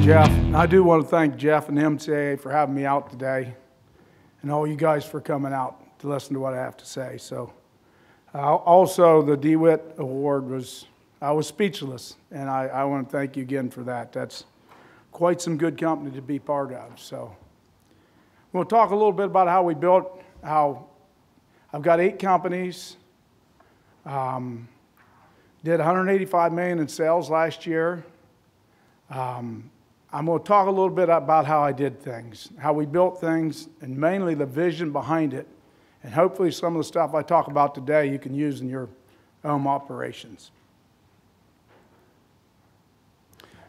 Jeff. I do want to thank Jeff and the MCAA for having me out today, and all you guys for coming out to listen to what I have to say. So, also the DeWitt Award I was speechless, and I want to thank you again for that. That's quite some good company to be part of. So, we'll talk a little bit about how we built, how I've got 8 companies, did $185 million in sales last year. I'm going to talk a little bit about how I did things, how we built things, and mainly the vision behind it. And hopefully some of the stuff I talk about today you can use in your own operations.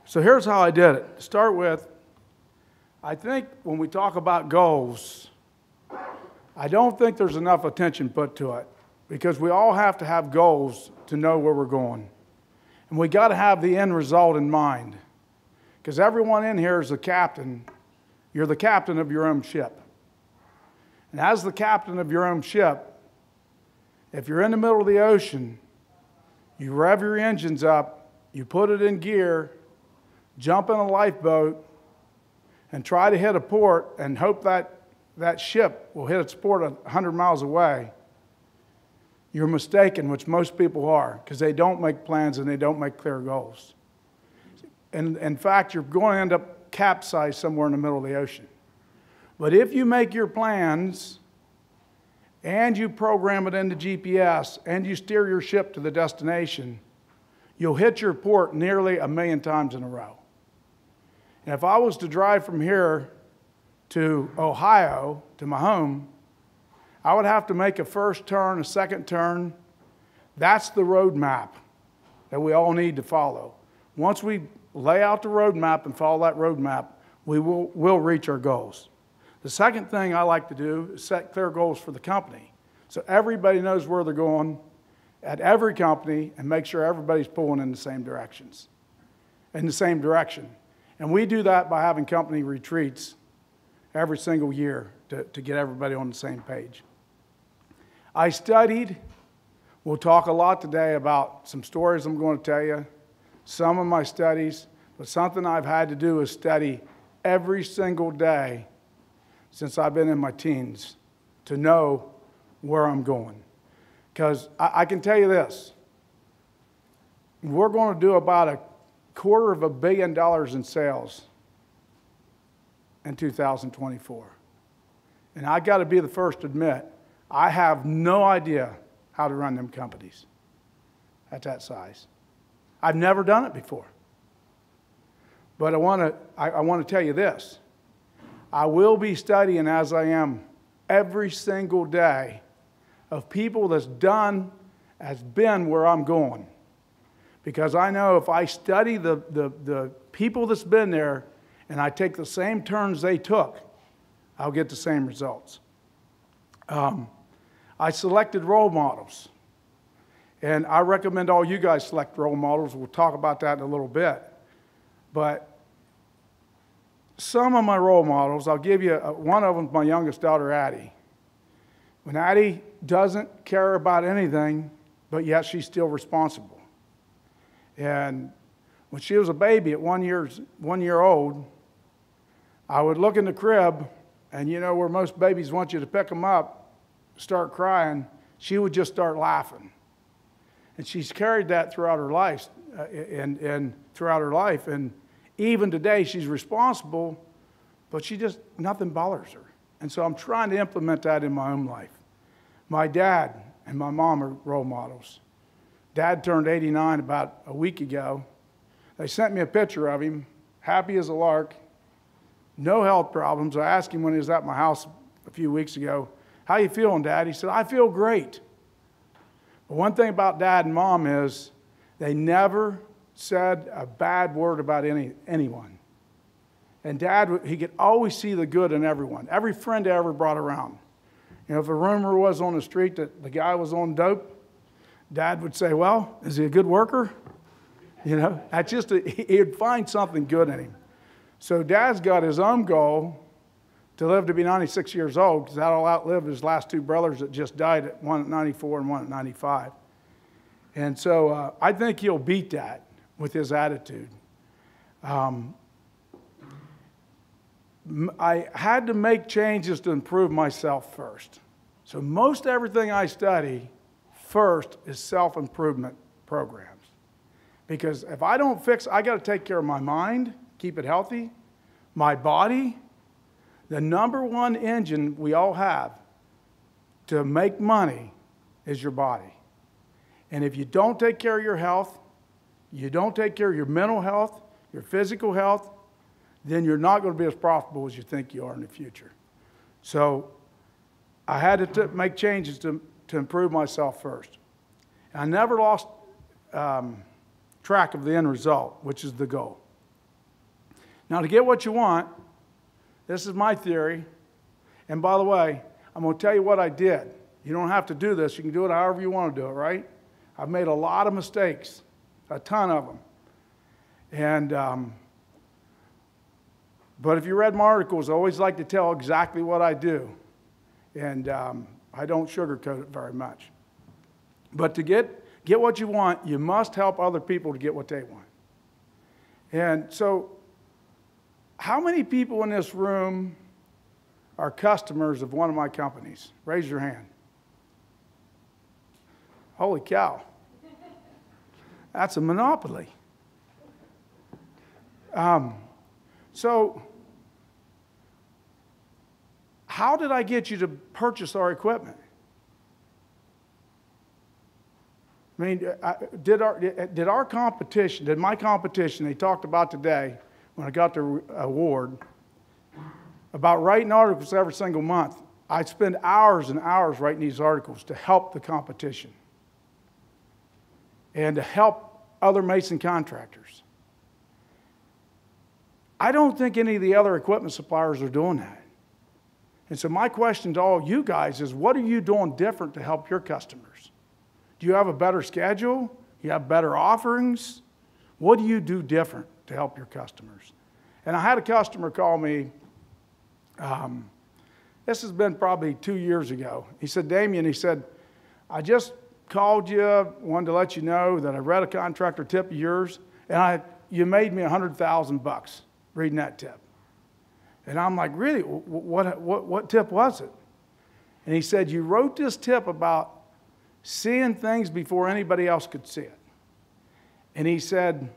So here's how I did it. To start with, I think when we talk about goals, I don't think there's enough attention put to it, because we all have to have goals to know where we're going. And we got to have the end result in mind. Because everyone in here is a captain. You're the captain of your own ship. And as the captain of your own ship, if you're in the middle of the ocean, you rev your engines up, you put it in gear, jump in a lifeboat, and try to hit a port and hope that ship will hit its port 100 miles away, you're mistaken, which most people are, because they don't make plans and they don't make clear goals. And in fact, you're going to end up capsized somewhere in the middle of the ocean. But if you make your plans and you program it into GPS and you steer your ship to the destination, you'll hit your port nearly 1,000,000 times in a row. And if I was to drive from here to Ohio, to my home, I would have to make a first turn, a second turn. That's the road map that we all need to follow. Once we lay out the road map and follow that road map, we will reach our goals. The second thing I like to do is set clear goals for the company, so everybody knows where they're going at every company, and make sure everybody's pulling in the same direction. And we do that by having company retreats every single year to get everybody on the same page. I studied. We'll talk a lot today about some stories I'm going to tell you, some of my studies, but something I've had to do is study every single day since I've been in my teens to know where I'm going. Because I can tell you this, we're going to do about $250 million in sales in 2024. And I got to be the first to admit, I have no idea how to run them companies at that size. I've never done it before. But I want to tell you this. I will be studying, as I am every single day, of people that's been where I'm going. Because I know if I study the people that's been there and I take the same turns they took, I'll get the same results. I selected role models. And I recommend all you guys select role models. We'll talk about that in a little bit. But some of my role models, I'll give you, one of them is my youngest daughter, Addie. When Addie doesn't care about anything, but yet she's still responsible. And when she was a baby at 1 year old, I would look in the crib, and you know where most babies want you to pick them up, start crying, she would just start laughing. And she's carried that throughout her life, and even today she's responsible, but nothing bothers her. And so I'm trying to implement that in my own life. My dad and my mom are role models. Dad turned 89 about a week ago. They sent me a picture of him, happy as a lark, no health problems. I asked him when he was at my house a few weeks ago, "How you feeling, Dad?" He said, "I feel great." But one thing about Dad and Mom is they never said a bad word about anyone. And Dad, he could always see the good in everyone, every friend he ever brought around. You know, if a rumor was on the street that the guy was on dope, Dad would say, "Well, is he a good worker?" You know, he'd find something good in him. So Dad's got his own goal to live to be 96 years old, because that'll outlive his last 2 brothers that just died, one at 94 and one at 95. And so I think he'll beat that with his attitude. I had to make changes to improve myself first. So most everything I study first is self-improvement programs. Because if I don't fix, I got to take care of my mind, keep it healthy, my body. The number one engine we all have to make money is your body. And if you don't take care of your health, you don't take care of your mental health, your physical health, then you're not going to be as profitable as you think you are in the future. So I had to make changes to improve myself first. And I never lost track of the end result, which is the goal. Now, to get what you want, this is my theory. And by the way, I'm going to tell you what I did. You don't have to do this. You can do it however you want to do it, right? I've made a lot of mistakes, a ton of them. And but if you read my articles, I always like to tell exactly what I do. And I don't sugarcoat it very much. But to get what you want, you must help other people to get what they want. And so, how many people in this room are customers of one of my companies? Raise your hand. Holy cow. That's a monopoly. So, how did I get you to purchase our equipment? I mean, did our competition, did my competition, they talked about today when I got the award, about writing articles every single month. I spend hours and hours writing these articles to help the competition and to help other mason contractors. I don't think any of the other equipment suppliers are doing that. And so my question to all you guys is, what are you doing different to help your customers? Do you have a better schedule? You have better offerings? What do you do different to help your customers? And I had a customer call me, this has been probably 2 years ago. He said, Damian, he said, I just called you, wanted to let you know that I read a contractor tip of yours, and you made me $100,000 reading that tip. And I'm like, really? What tip was it? And he said, you wrote this tip about seeing things before anybody else could see it. And he said,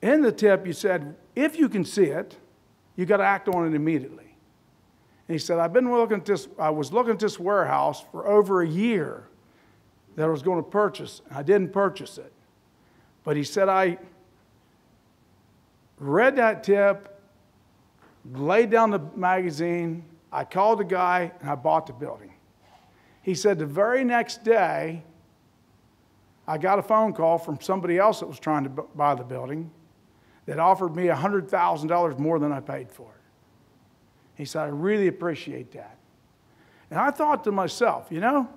in the tip, you said, if you can see it, you got to act on it immediately. And he said, I was looking at this warehouse for over a year that I was going to purchase, and I didn't purchase it. But he said, I read that tip, laid down the magazine, I called the guy, and I bought the building. He said the very next day, I got a phone call from somebody else that was trying to buy the building that offered me $100,000 more than I paid for it. He said, I really appreciate that. And I thought to myself, you know,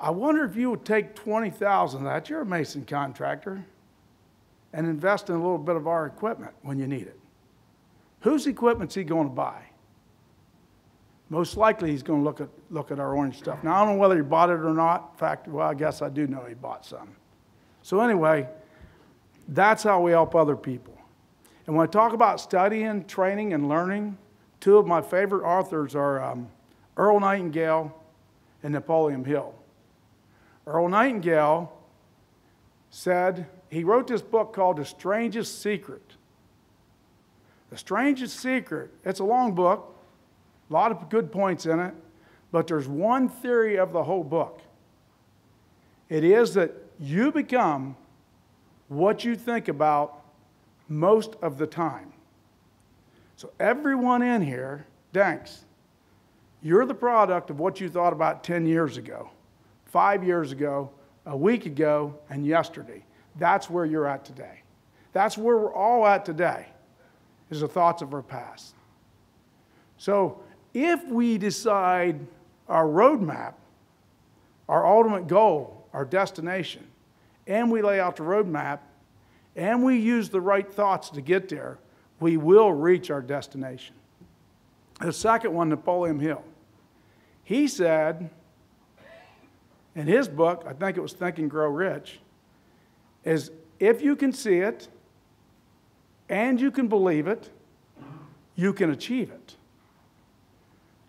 I wonder if you would take $20,000 of that, you're a mason contractor, and invest in a little bit of our equipment when you need it. Whose equipment's he going to buy? Most likely he's going to look at our orange stuff. Now, I don't know whether he bought it or not. In fact, well, I guess I do know he bought some. So anyway, that's how we help other people. And when I talk about studying, training, and learning, two of my favorite authors are Earl Nightingale and Napoleon Hill. Earl Nightingale said, he wrote this book called The Strangest Secret. The Strangest Secret, it's a long book, a lot of good points in it, but there's one theory of the whole book. It is that you become what you think about most of the time. So everyone in here, thanks. You're the product of what you thought about 10 years ago, 5 years ago, a week ago, and yesterday. That's where you're at today. That's where we're all at today, is the thoughts of our past. So if we decide our roadmap, our ultimate goal, our destination, and we lay out the roadmap, and we use the right thoughts to get there, we will reach our destination. The second one, Napoleon Hill. He said, in his book, I think it was Think and Grow Rich, is if you can see it, and you can believe it, you can achieve it.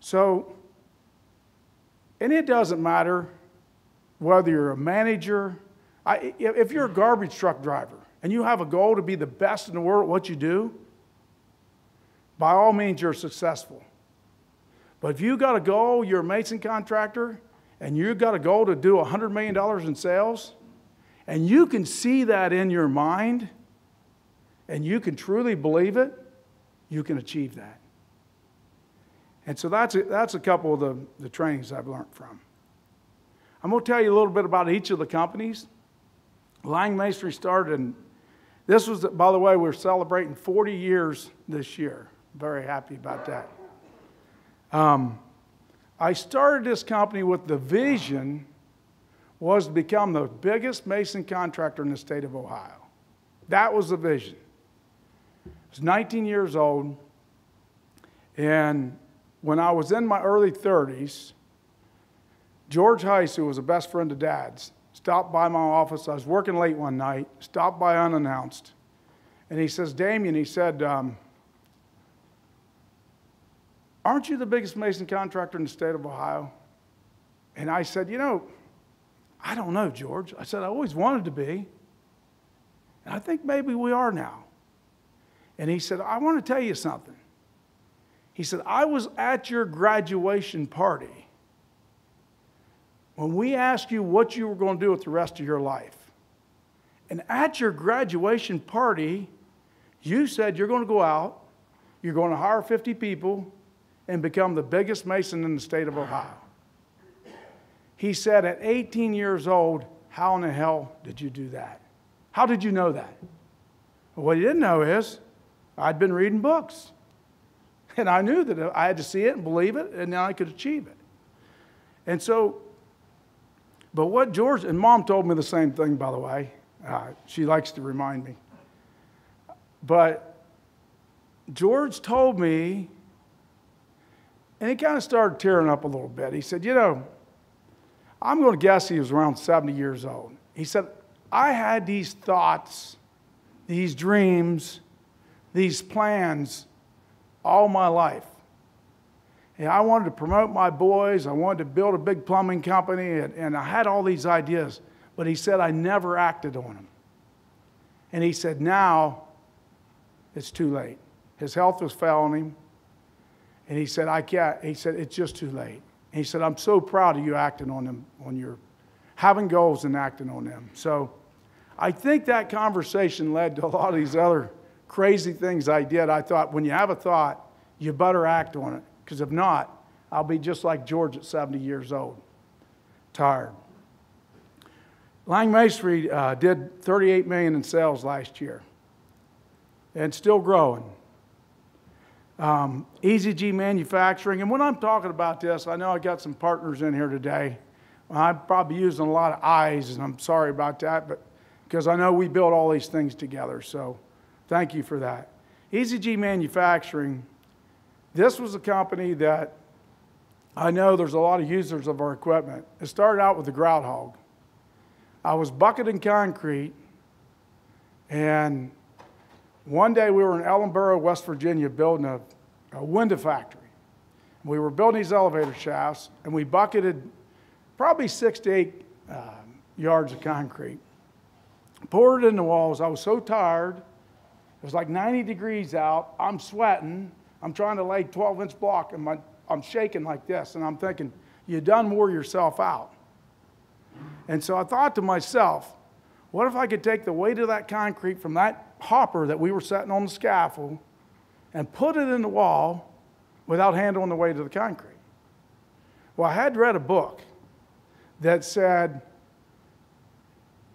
So, and it doesn't matter whether you're a manager, if you're a garbage truck driver and you have a goal to be the best in the world at what you do, by all means you're successful. But if you've got a goal, you're a mason contractor, and you've got a goal to do $100 million in sales, and you can see that in your mind, and you can truly believe it, you can achieve that. And so that's a couple of the trainings I've learned from. I'm going to tell you a little bit about each of the companies. Lang Masonry started, and this was, by the way, we're celebrating 40 years this year. Very happy about that. I started this company with the vision was to become the biggest mason contractor in the state of Ohio. That was the vision. I was 19 years old, and when I was in my early 30s, George Heiss, who was a best friend of Dad's, stopped by my office. I was working late one night, stopped by unannounced, and he says, Damian, he said, aren't you the biggest mason contractor in the state of Ohio? And I said, you know, I don't know, George. I said, I always wanted to be. And I think maybe we are now. And he said, I want to tell you something. He said, I was at your graduation party when we asked you what you were going to do with the rest of your life. And at your graduation party, you said you're going to go out, you're going to hire 50 people, and become the biggest mason in the state of Ohio. He said, at 18 years old, how in the hell did you do that? How did you know that? Well, what he didn't know is I'd been reading books. And I knew that I had to see it and believe it, and then I could achieve it. And so, but what George, and Mom told me the same thing, by the way. She likes to remind me. But George told me, and he kind of started tearing up a little bit. He said, you know, I'm going to guess he was around 70 years old. He said, I had these thoughts, these dreams, these plans all my life. And I wanted to promote my boys. I wanted to build a big plumbing company, and I had all these ideas. But he said, I never acted on them. And he said, now it's too late. His health was failing him. And he said, I can't. He said, it's just too late. And he said, I'm so proud of you acting on them, on your having goals and acting on them. So I think that conversation led to a lot of these other crazy things I did. I thought, when you have a thought, you better act on it. Because if not, I'll be just like George at 70 years old, tired. Lang Masonry did $38 million in sales last year, and still growing. EZG Manufacturing, and when I'm talking about this, I know I got some partners in here today. I'm probably using a lot of I's, and I'm sorry about that, but because I know we build all these things together, so thank you for that. EZG Manufacturing, this was a company that I know there's a lot of users of our equipment. It started out with the grout hog. I was bucketing concrete, and one day we were in Ellenboro, West Virginia, building a window factory. We were building these elevator shafts, and we bucketed probably 6 to 8 yards of concrete. Poured it in the walls. I was so tired. It was like 90 degrees out. I'm sweating. I'm trying to lay 12-inch block, and I'm shaking like this, and I'm thinking, you done wore yourself out. And so I thought to myself, what if I could take the weight of that concrete from that hopper that we were setting on the scaffold and put it in the wall without handling the weight of the concrete? Well, I had read a book that said,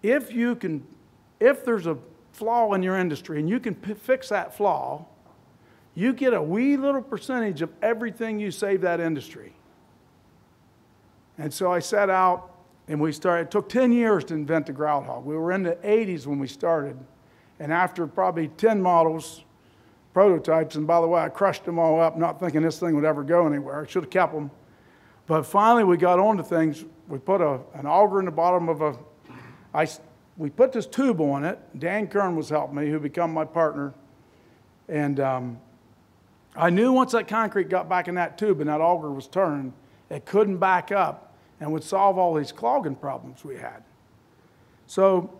if there's a flaw in your industry and you can fix that flaw, you get a wee little percentage of everything you save that industry. And so I set out, and we started. It took 10 years to invent the grout hog. We were in the 80s when we started. And after probably 10 models, prototypes, and by the way, I crushed them all up, not thinking this thing would ever go anywhere. I should have kept them. But finally, we got onto things. We put an auger in the bottom of we put this tube on it. Dan Kern was helping me, who became my partner. And I knew once that concrete got back in that tube and that auger was turned, it couldn't back up and would solve all these clogging problems we had. So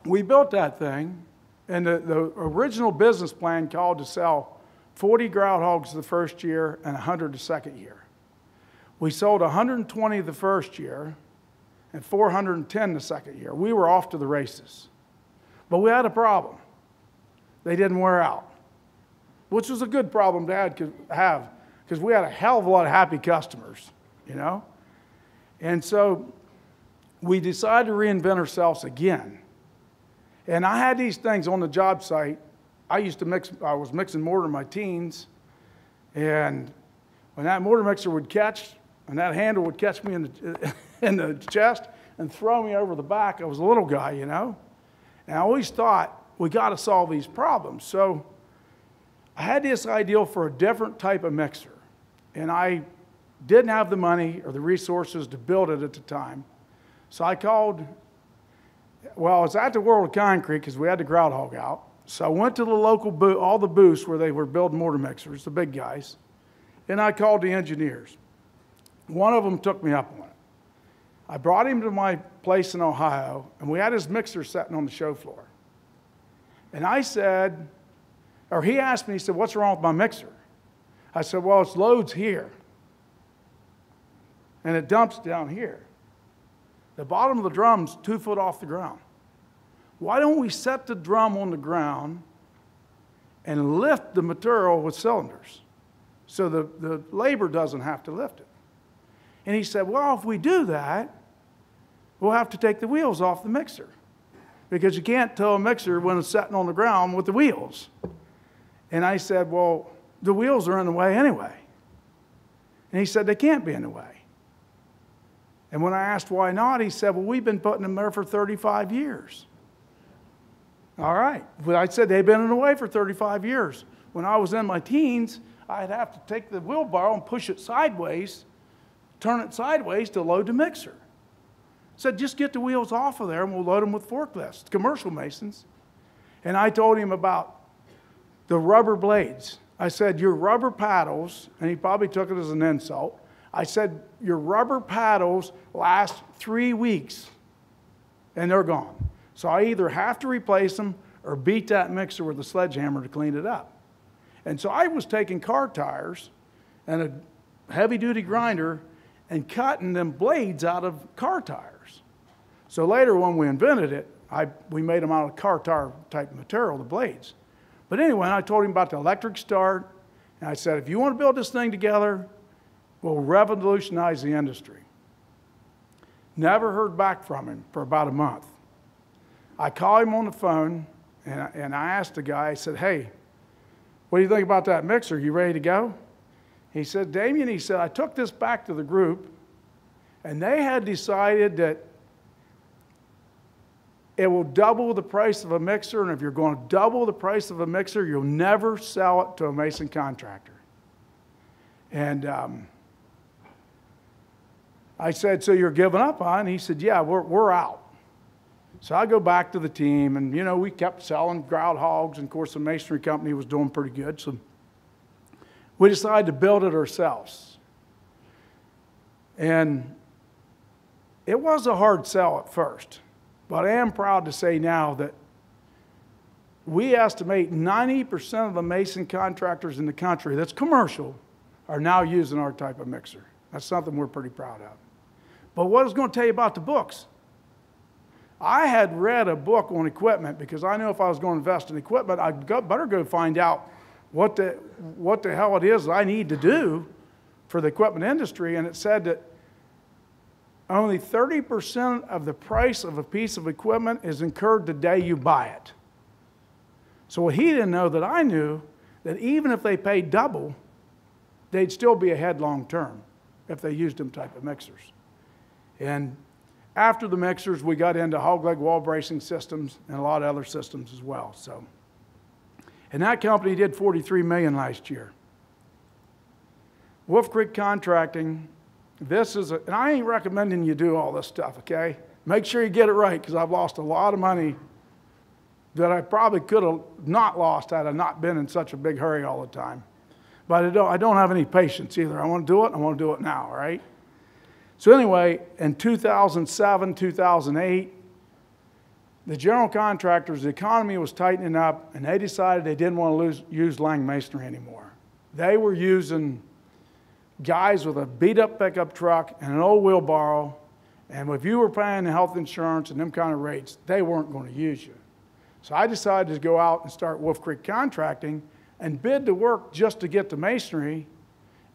we built that thing, and the original business plan called to sell 40 grout hogs the first year and 100 the second year. We sold 120 the first year and 410 the second year. We were off to the races. But we had a problem. They didn't wear out, which was a good problem to have because we had a hell of a lot of happy customers, you know? And so we decided to reinvent ourselves again. And I had these things on the job site. I was mixing mortar in my teens, and when that mortar mixer would catch, and that handle would catch me in the chest and throw me over the back, I was a little guy, you know? And I always thought, we got to solve these problems. So I had this ideal for a different type of mixer, and I didn't have the money or the resources to build it at the time. So I called, well, I was at the World of Concrete because we had the grout hog out. So I went to the local booth, all the booths where they were building mortar mixers, the big guys, and I called the engineers. One of them took me up on it. I brought him to my place in Ohio, and we had his mixer sitting on the show floor. And I said, or he asked me, he said, what's wrong with my mixer? I said, well, it loads here, and it dumps down here. The bottom of the drum's 2 foot off the ground. Why don't we set the drum on the ground and lift the material with cylinders so the labor doesn't have to lift it? And he said, well, if we do that, we'll have to take the wheels off the mixer because you can't tow a mixer when it's sitting on the ground with the wheels. And I said, well, the wheels are in the way anyway. And he said, they can't be in the way. And when I asked why not, he said, well, we've been putting them there for 35 years. All right. Well, I said, they've been in the way for 35 years. When I was in my teens, I'd have to take the wheelbarrow and push it sideways, turn it sideways to load the mixer. I said, just get the wheels off of there and we'll load them with forklifts, commercial masons. And I told him about the rubber blades. I said, your rubber paddles, and he probably took it as an insult. I said, your rubber paddles last 3 weeks and they're gone. So I either have to replace them or beat that mixer with a sledgehammer to clean it up. And so I was taking car tires and a heavy-duty grinder and cutting them blades out of car tires. So later when we invented it, we made them out of car tire type material, the blades. But anyway, I told him about the electric start, and I said, if you want to build this thing together, we'll revolutionize the industry. Never heard back from him for about a month. I called him on the phone, and I asked the guy, I said, hey, what do you think about that mixer? You ready to go? He said, Damian, he said, I took this back to the group, and they had decided that it will double the price of a mixer, and if you're going to double the price of a mixer, you'll never sell it to a mason contractor. And I said, so you're giving up on it? He said, yeah, we're out. So I go back to the team, and, you know, we kept selling grout hogs, and, of course, the masonry company was doing pretty good, so we decided to build it ourselves. And it was a hard sell at first, but I am proud to say now that we estimate 90% of the mason contractors in the country that's commercial are now using our type of mixer. That's something we're pretty proud of. But what I was going to tell you about the books, I had read a book on equipment because I knew if I was going to invest in equipment, I'd better go find out what the hell it is I need to do for the equipment industry. And it said that only 30% of the price of a piece of equipment is incurred the day you buy it. So what he didn't know that I knew, that even if they paid double, they'd still be ahead long term if they used them type of mixers. And after the mixers, we got into hog leg wall bracing systems and a lot of other systems as well. So, and that company did $43 million last year. Wolf Creek Contracting, and I ain't recommending you do all this stuff, okay? Make sure you get it right, because I've lost a lot of money that I probably could have not lost had I not been in such a big hurry all the time. But I don't have any patience either. I want to do it, I want to do it now, right? So anyway, in 2007, 2008, the general contractors, the economy was tightening up, and they decided they didn't want to use Lang Masonry anymore. They were using guys with a beat-up pickup truck and an old wheelbarrow, and if you were paying the health insurance and them kind of rates, they weren't going to use you. So I decided to go out and start Wolf Creek Contracting and bid to work just to get the masonry,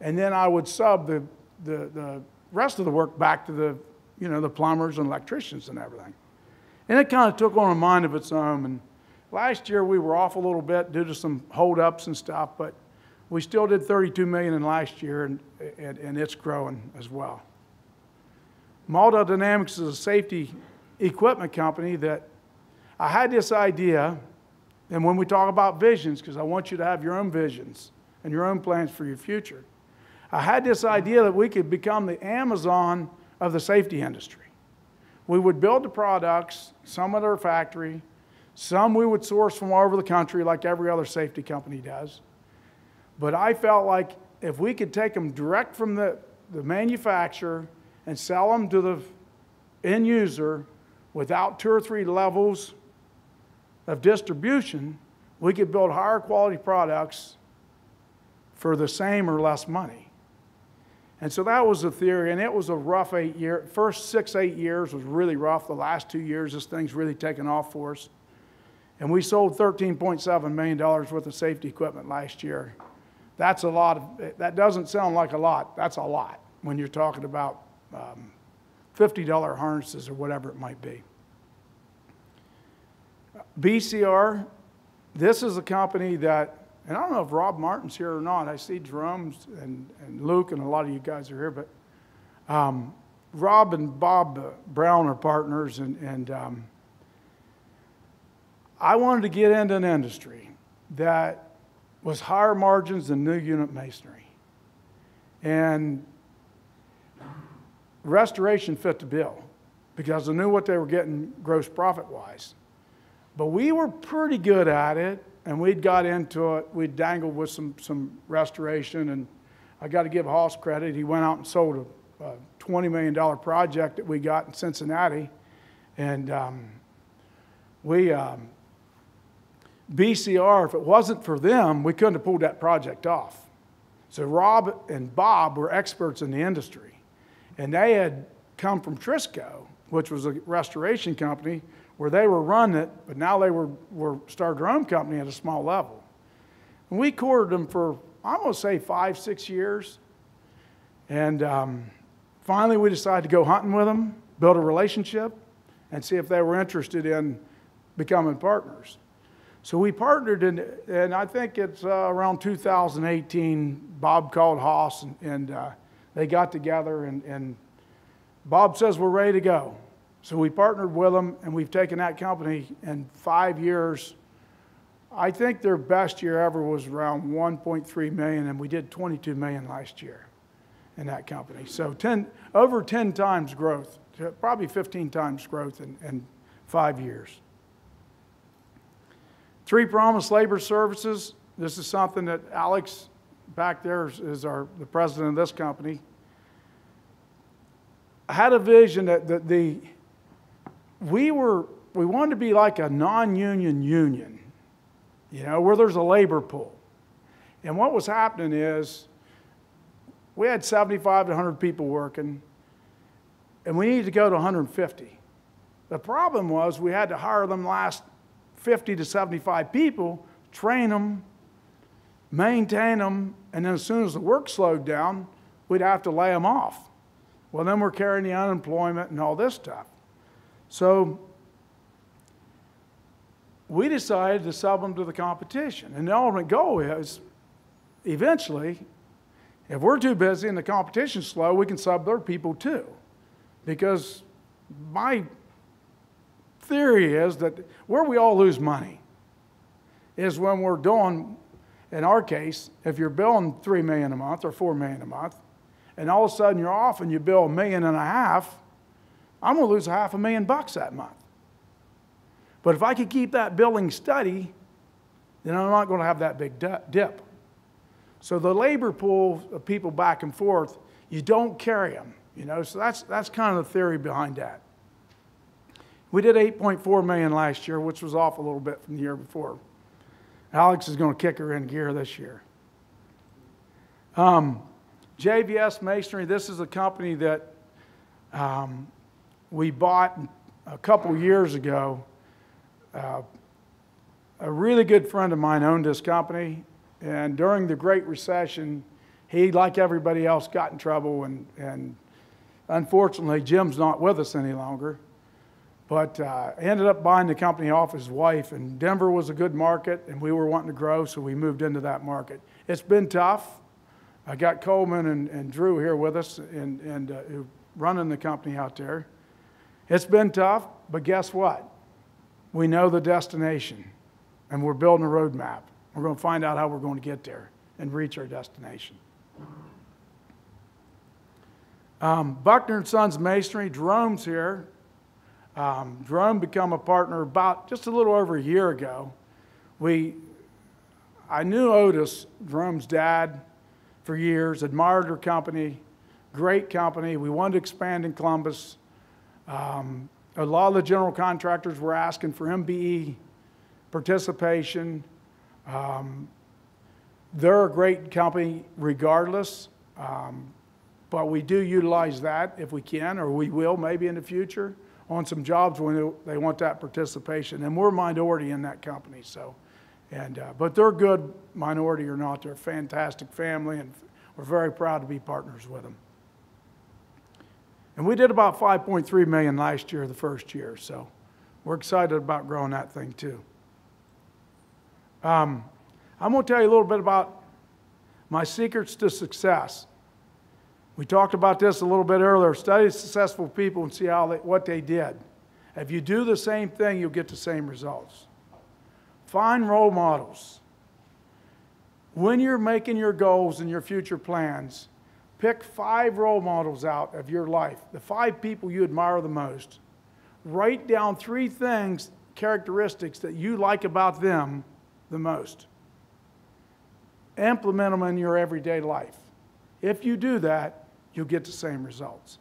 and then I would sub the rest of the work back to the plumbers and electricians and everything. And it kind of took on a mind of its own. And last year we were off a little bit due to some hold-ups and stuff, but we still did $32 million in last year, and it's growing as well. Malta Dynamics is a safety equipment company that I had this idea, and when we talk about visions, because I want you to have your own visions and your own plans for your future, I had this idea that we could become the Amazon of the safety industry. We would build the products, some at our factory, some we would source from all over the country like every other safety company does. But I felt like if we could take them direct from the manufacturer and sell them to the end user without 2 or 3 levels of distribution, we could build higher quality products for the same or less money. And so that was the theory, and it was a rough 8 years. First 6, 8 years was really rough. The last 2 years, this thing's really taken off for us. And we sold $13.7 million worth of safety equipment last year. That's a lot. That doesn't sound like a lot. That's a lot when you're talking about $50 harnesses or whatever it might be. BCR, this is a company that, and I don't know if Rob Martin's here or not. I see Jerome and Luke and a lot of you guys are here, but Rob and Bob Brown are partners, and I wanted to get into an industry that was higher margins than new unit masonry. And restoration fit the bill because I knew what they were getting gross profit-wise. But we were pretty good at it, and we'd got into it. We'd dangled with some restoration, and I got to give Hoss credit. He went out and sold a $20 million project that we got in Cincinnati, and BCR, if it wasn't for them, we couldn't have pulled that project off. So Rob and Bob were experts in the industry, and they had come from Trisco, which was a restoration company, where they were running it, but now they were started their own company at a small level. And we courted them for, I'm going to say 5, 6 years. And finally we decided to go hunting with them, build a relationship, and see if they were interested in becoming partners. So we partnered, and I think it's around 2018, Bob called Hoss, and they got together, and Bob says, we're ready to go. So we partnered with them, and we've taken that company in 5 years. I think their best year ever was around 1.3 million, and we did 22 million last year in that company. So over 10 times growth, probably 15 times growth in 5 years. Three Promise Labor Services. This is something that Alex back there is the president of this company. I had a vision that we wanted to be like a non-union union, you know, where there's a labor pool. And what was happening is we had 75 to 100 people working, and we needed to go to 150. The problem was we had to hire them last 50 to 75 people, train them, maintain them, and then as soon as the work slowed down, we'd have to lay them off. Well, then we're carrying the unemployment and all this stuff. So we decided to sub them to the competition. And the ultimate goal is, eventually, if we're too busy and the competition's slow, we can sub their people too. Because my theory is that where we all lose money is when we're doing, in our case, if you're billing $3 million a month or $4 million a month, and all of a sudden you're off and you bill $1.5 million, I'm going to lose $500,000 that month. But if I could keep that building steady, then I'm not going to have that big dip. So the labor pool of people back and forth, you don't carry them, you know. So that's kind of the theory behind that. We did $8.4 million last year, which was off a little bit from the year before. Alex is going to kick her in gear this year. JVS Masonry, this is a company that we bought a couple years ago. A really good friend of mine owned this company, and during the Great Recession, he, like everybody else, got in trouble, and unfortunately, Jim's not with us any longer. But ended up buying the company off his wife, and Denver was a good market, and we were wanting to grow, so we moved into that market. It's been tough. I got Coleman and Drew here with us, and running the company out there. It's been tough, but guess what? We know the destination, and we're building a roadmap. We're going to find out how we're going to get there and reach our destination. Buckner & Sons Masonry, Jerome's here. Jerome became a partner about just a little over a year ago. I knew Otis, Jerome's dad, for years, admired her company, great company. We wanted to expand in Columbus. A lot of the general contractors were asking for MBE participation. They're a great company regardless, but we do utilize that if we can, or we will maybe in the future on some jobs when they want that participation. And we're a minority in that company, so. But they're good, minority or not. They're a fantastic family, and we're very proud to be partners with them. And we did about $5.3 million last year, the first year, so we're excited about growing that thing too. I'm going to tell you a little bit about my secrets to success. We talked about this a little bit earlier. Study successful people and see what they did. If you do the same thing, you'll get the same results. Find role models. When you're making your goals and your future plans, pick 5 role models out of your life, the 5 people you admire the most. Write down 3 things, characteristics that you like about them the most. Implement them in your everyday life. If you do that, you'll get the same results.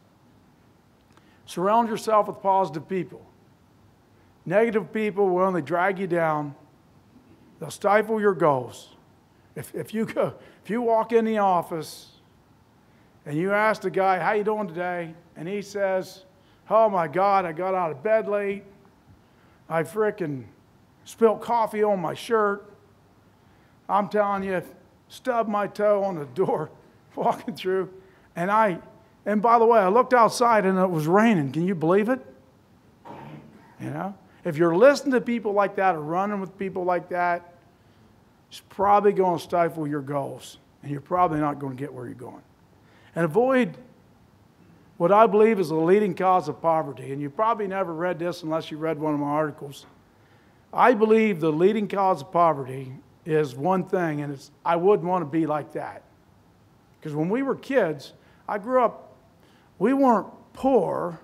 Surround yourself with positive people. Negative people will only drag you down. They'll stifle your goals. If you walk in the office and you ask the guy, how you doing today? And he says, oh my God, I got out of bed late. I frickin' spilled coffee on my shirt. I'm telling you, stubbed my toe on the door walking through. And by the way, I looked outside and it was raining. Can you believe it? You know? If you're listening to people like that or running with people like that, it's probably going to stifle your goals, and you're probably not going to get where you're going. And avoid what I believe is the leading cause of poverty. And you probably never read this unless you read one of my articles. I believe the leading cause of poverty is one thing, and it's I wouldn't want to be like that. Because when we were kids, I grew up, we weren't poor,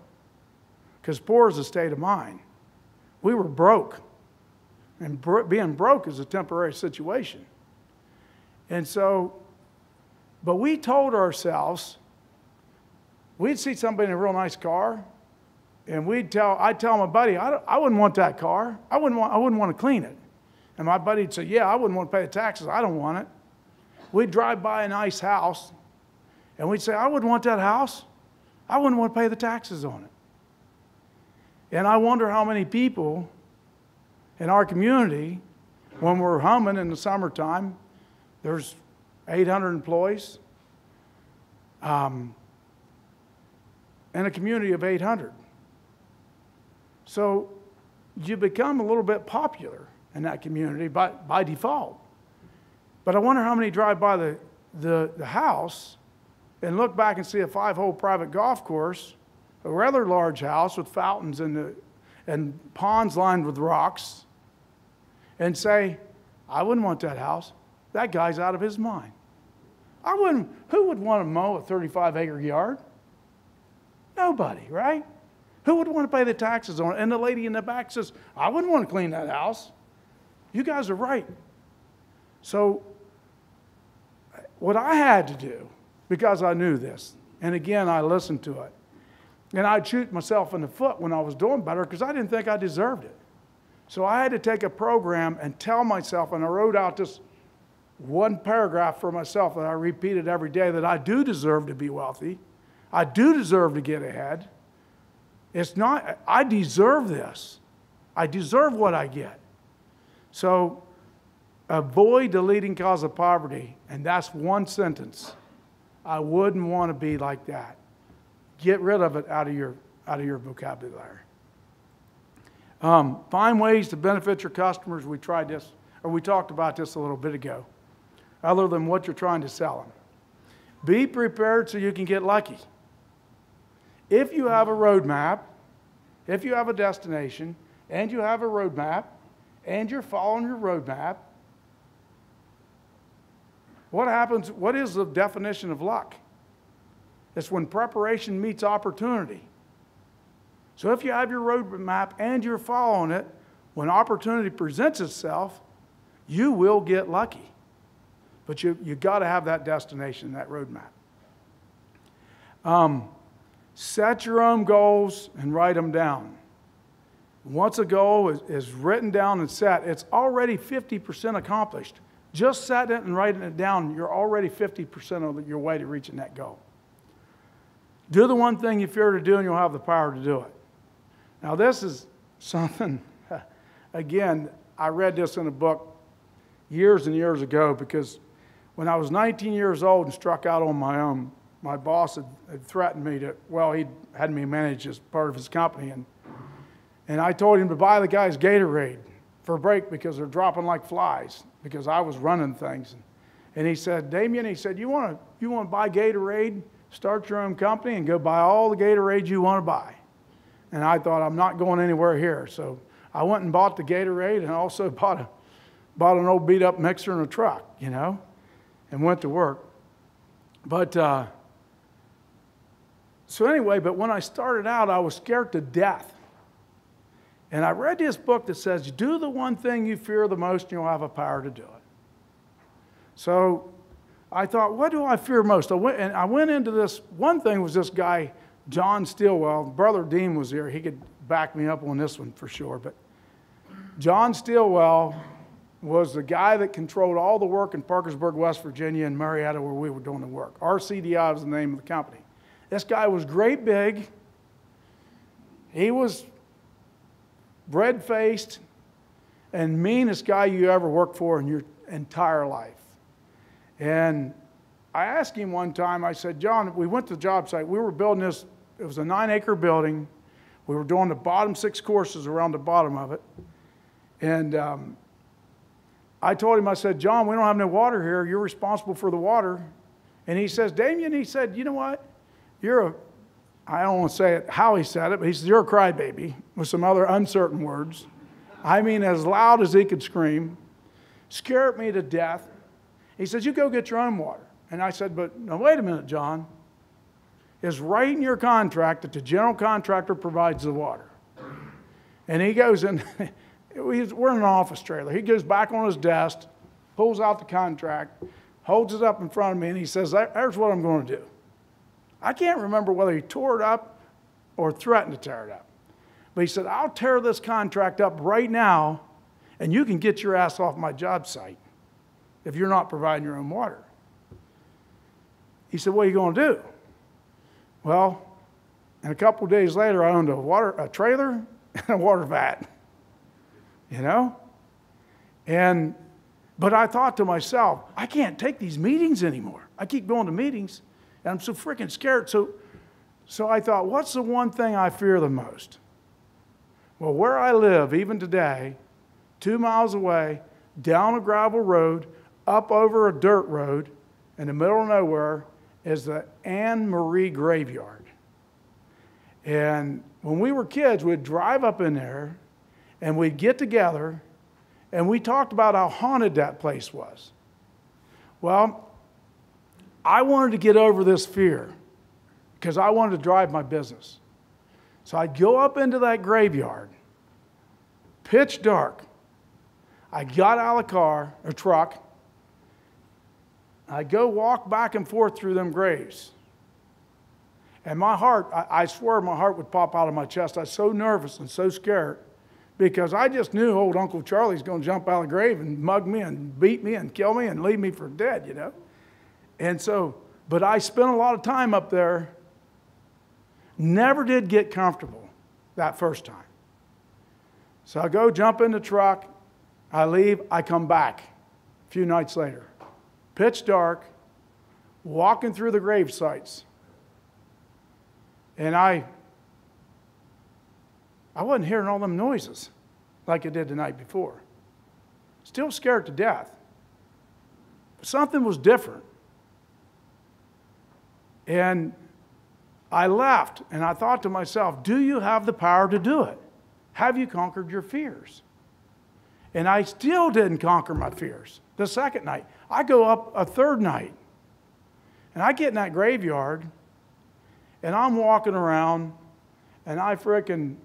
because poor is a state of mind. We were broke. And being broke is a temporary situation. And so, but we told ourselves, we'd see somebody in a real nice car, and I'd tell my buddy, I wouldn't want that car. I wouldn't want to clean it. And my buddy would say, yeah, I wouldn't want to pay the taxes. I don't want it. We'd drive by a nice house, and we'd say, I wouldn't want that house. I wouldn't want to pay the taxes on it. And I wonder how many people in our community, when we're humming in the summertime, there's 800 employees in a community of 800. So you become a little bit popular in that community by default. But I wonder how many drive by the house and look back and see a 5-hole private golf course, a rather large house with fountains and ponds lined with rocks, and say, I wouldn't want that house. That guy's out of his mind. Who would want to mow a 35-acre yard? Nobody, right? Who would want to pay the taxes on it? And the lady in the back says, I wouldn't want to clean that house. You guys are right. So what I had to do, because I knew this, and again, I listened to it, and I'd shoot myself in the foot when I was doing better because I didn't think I deserved it. So I had to take a program and tell myself, and I wrote out this one paragraph for myself that I repeated every day, that I do deserve to be wealthy. I do deserve to get ahead. It's not, I deserve this. I deserve what I get. So avoid the leading cause of poverty, and that's one sentence. I wouldn't want to be like that. Get rid of it out of your vocabulary. Find ways to benefit your customers. We tried this, or we talked about this a little bit ago, other than what you're trying to sell them. Be prepared so you can get lucky. If you have a roadmap, if you have a destination, and you have a roadmap, and you're following your roadmap, what happens? What is the definition of luck? It's when preparation meets opportunity. So if you have your roadmap and you're following it, when opportunity presents itself, you will get lucky. But you've got to have that destination, that roadmap. Set your own goals and write them down. Once a goal is written down and set, it's already 50% accomplished. Just setting it and writing it down, you're already 50% of your way to reaching that goal. Do the one thing you fear to do, and you'll have the power to do it. Now, this is something, again, I read this in a book years and years ago, because when I was 19 years old and struck out on my own, my boss had threatened me to, well, he had me manage as part of his company, and I told him to buy the guys Gatorade for a break because they're dropping like flies, because I was running things. And he said, Damian, he said, you want to buy Gatorade, start your own company, and go buy all the Gatorade you want to buy. And I thought, I'm not going anywhere here. So I went and bought the Gatorade, and also bought an old beat-up mixer and a truck, you know, and went to work. But so anyway, but when I started out, I was scared to death. And I read this book that says, do the one thing you fear the most, and you'll have a power to do it. So I thought, what do I fear most? I went into this. One thing was this guy, John Stilwell. Brother Dean was here. He could back me up on this one for sure. But John Stilwell was the guy that controlled all the work in Parkersburg, West Virginia, and Marietta, where we were doing the work. RCDI was the name of the company. This guy was great big. He was red-faced and meanest guy you ever worked for in your entire life. And I asked him one time, I said, John, we went to the job site. We were building this. It was a 9-acre building. We were doing the bottom 6 courses around the bottom of it. And I told him, I said, John, we don't have no water here. You're responsible for the water. And he says, Damian, he said, you know what? I don't want to say it how he said it, but he says, you're a crybaby, with some other uncertain words. I mean, as loud as he could scream. Scared me to death. He says, you go get your own water. And I said, but no, wait a minute, John. It's right in your contract that the general contractor provides the water. And he goes in, we're in an office trailer. He goes back on his desk, pulls out the contract, holds it up in front of me, and he says, there's what I'm going to do. I can't remember whether he tore it up or threatened to tear it up. But he said, I'll tear this contract up right now, and you can get your ass off my job site if you're not providing your own water. He said, what are you going to do? Well, and a couple of days later, I owned a trailer and a water vat, you know? But I thought to myself, I can't take these meetings anymore. I keep going to meetings, and I'm so freaking scared. So I thought, what's the one thing I fear the most? Well, where I live, even today, 2 miles away, down a gravel road, up over a dirt road, in the middle of nowhere, is the Anne Marie graveyard. And when we were kids, we'd drive up in there, and we'd get together, and we talked about how haunted that place was. Well, I wanted to get over this fear because I wanted to drive my business. So I'd go up into that graveyard, pitch dark. I got out of the car, or truck. I'd go walk back and forth through them graves. And my heart, I swear my heart would pop out of my chest. I was so nervous and so scared because I just knew old Uncle Charlie's going to jump out of the grave and mug me and beat me and kill me and leave me for dead, you know. And so, but I spent a lot of time up there. Never did get comfortable that first time. So I go jump in the truck, I leave, I come back a few nights later. Pitch dark, walking through the grave sites. And I wasn't hearing all them noises like I did the night before. Still scared to death. But something was different. And I left, and I thought to myself, do you have the power to do it? Have you conquered your fears? And I still didn't conquer my fears the second night. I go up a third night, and I get in that graveyard, and I'm walking around, and I frickin',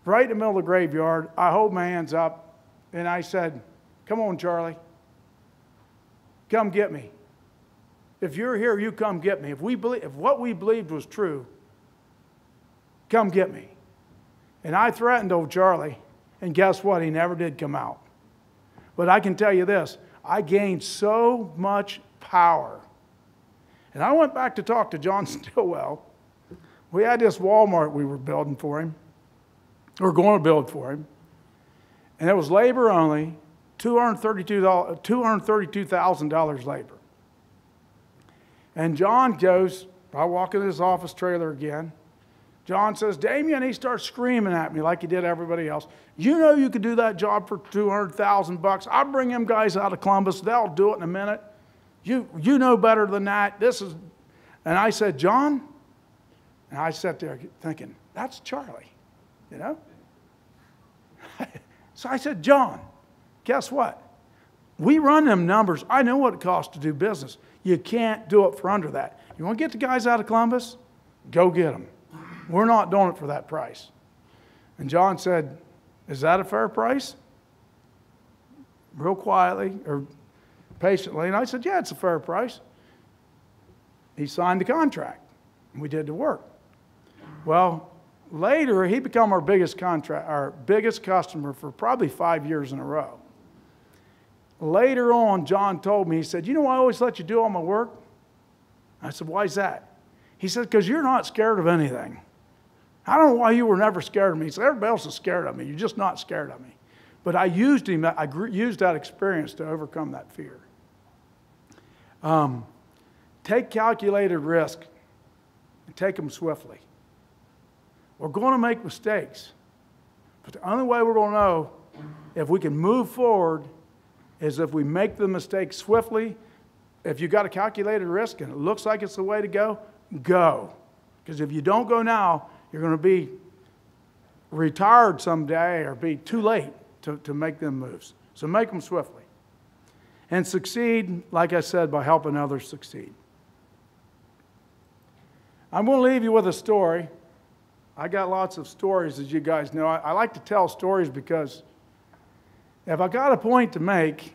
right in the middle of the graveyard, I hold my hands up, and I said, come on, Charlie, come get me. If you're here, you come get me. If what we believed was true, come get me. And I threatened old Charlie, and guess what? He never did come out. But I can tell you this, I gained so much power. And I went back to talk to John Stillwell. We had this Walmart we were building for him, or going to build for him. And it was labor only, $232,000 labor. And John goes, I walk in his office trailer again. John says, Damian, he starts screaming at me like he did everybody else. You know you could do that job for $200,000. I'll bring them guys out of Columbus. They'll do it in a minute. You know better than that. And I said, John? And I sat there thinking, that's Charlie, you know? So I said, John, guess what? We run them numbers. I know what it costs to do business. You can't do it for under that. You want to get the guys out of Columbus? Go get them. We're not doing it for that price. And John said, is that a fair price? Real quietly or patiently. And I said, yeah, it's a fair price. He signed the contract, and we did the work. Well, later, he became our biggest customer for probably 5 years in a row. Later on, John told me, he said, you know why I always let you do all my work? I said, why is that? He said, because you're not scared of anything. I don't know why you were never scared of me. He said, everybody else is scared of me. You're just not scared of me. But I used that experience to overcome that fear. Take calculated risk and take them swiftly. We're going to make mistakes. But the only way we're going to know if we can move forward is if we make the mistake swiftly. If you've got a calculated risk and it looks like it's the way to go, go. Because if you don't go now, you're going to be retired someday or be too late to make them moves. So make them swiftly. And succeed, like I said, by helping others succeed. I'm going to leave you with a story. I got lots of stories, as you guys know. I like to tell stories because if I got a point to make,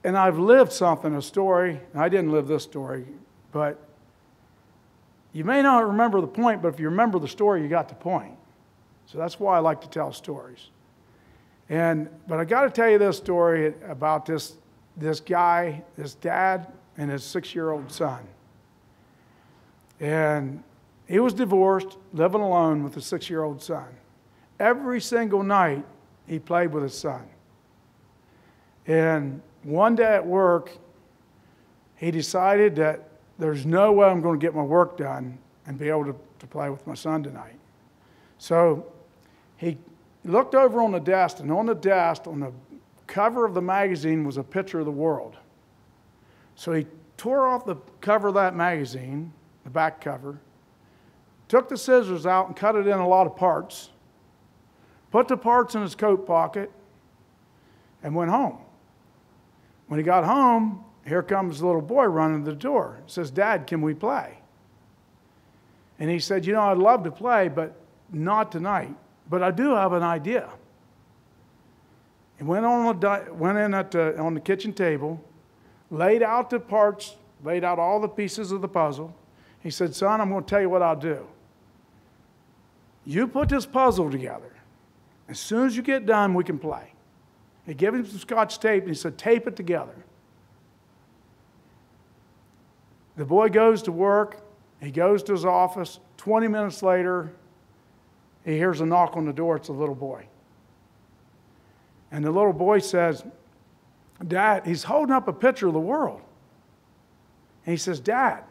and I've lived something, a story, and I didn't live this story, but you may not remember the point, but if you remember the story, you got the point. So that's why I like to tell stories. But I got to tell you this story about this guy, this dad, and his 6-year-old son. And he was divorced, living alone with a 6-year-old son. Every single night, he played with his son. And one day at work, he decided that there's no way I'm going to get my work done and be able to play with my son tonight. So he looked over on the desk, and on the desk, on the cover of the magazine, was a picture of the world. So he tore off the cover of that magazine, the back cover, took the scissors out and cut it in a lot of parts, put the parts in his coat pocket, and went home. When he got home, here comes the little boy running to the door. He says, Dad, can we play? And he said, you know, I'd love to play, but not tonight. But I do have an idea. He went on the kitchen table, laid out the parts, laid out all the pieces of the puzzle. He said, son, I'm going to tell you what I'll do. You put this puzzle together. As soon as you get done, we can play. He gave him some Scotch tape, and he said, tape it together. The boy goes to work. He goes to his office. 20 minutes later, he hears a knock on the door. It's a little boy. And the little boy says, Dad, he's holding up a picture of the world. And he says, Dad,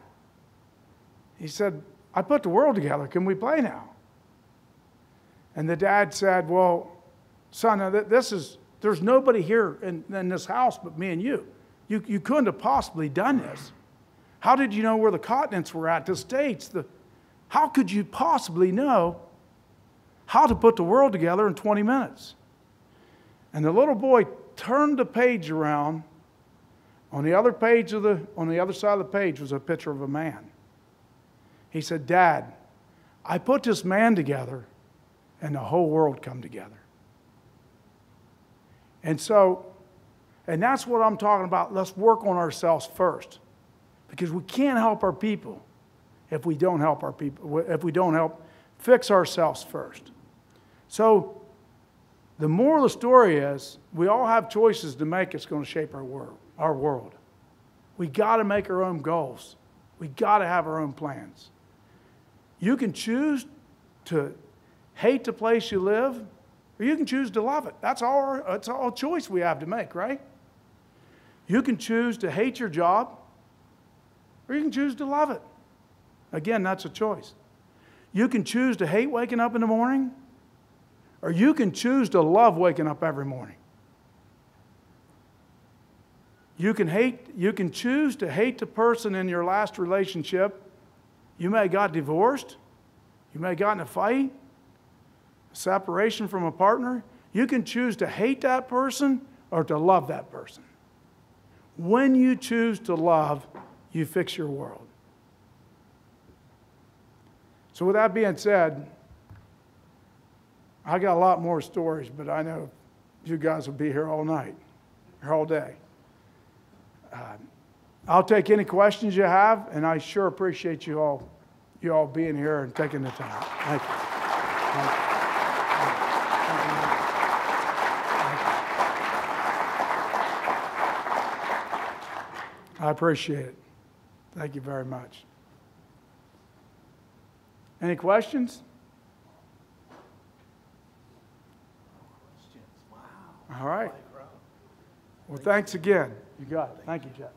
he said, I put the world together. Can we play now? And the dad said, well, son, there's nobody here in this house but me and you. You couldn't have possibly done this. How did you know where the continents were at, the states? How could you possibly know how to put the world together in 20 minutes? And the little boy turned the page around. On the other side of the page was a picture of a man. He said, Dad, I put this man together and the whole world come together. And that's what I'm talking about. Let's work on ourselves first. Because we can't help our people if we don't help our people, if we don't help fix ourselves first. So the moral of the story is we all have choices to make that's going to shape our world. We got to make our own goals. We got to have our own plans. You can choose to hate the place you live, or you can choose to love it. That's all choice we have to make, right? You can choose to hate your job, or you can choose to love it. Again, that's a choice. You can choose to hate waking up in the morning, or you can choose to love waking up every morning. You can choose to hate the person in your last relationship. You may have got divorced. You may have gotten in a fight, a separation from a partner. You can choose to hate that person or to love that person. When you choose to love, you fix your world. So with that being said, I got a lot more stories, but I know you guys will be here all night, or all day. I'll take any questions you have, and I sure appreciate you all being here and taking the time. Thank you. I appreciate it. Thank you very much. Any questions? Wow. All right. Well, thanks again. You got it. Thank you, Jeff.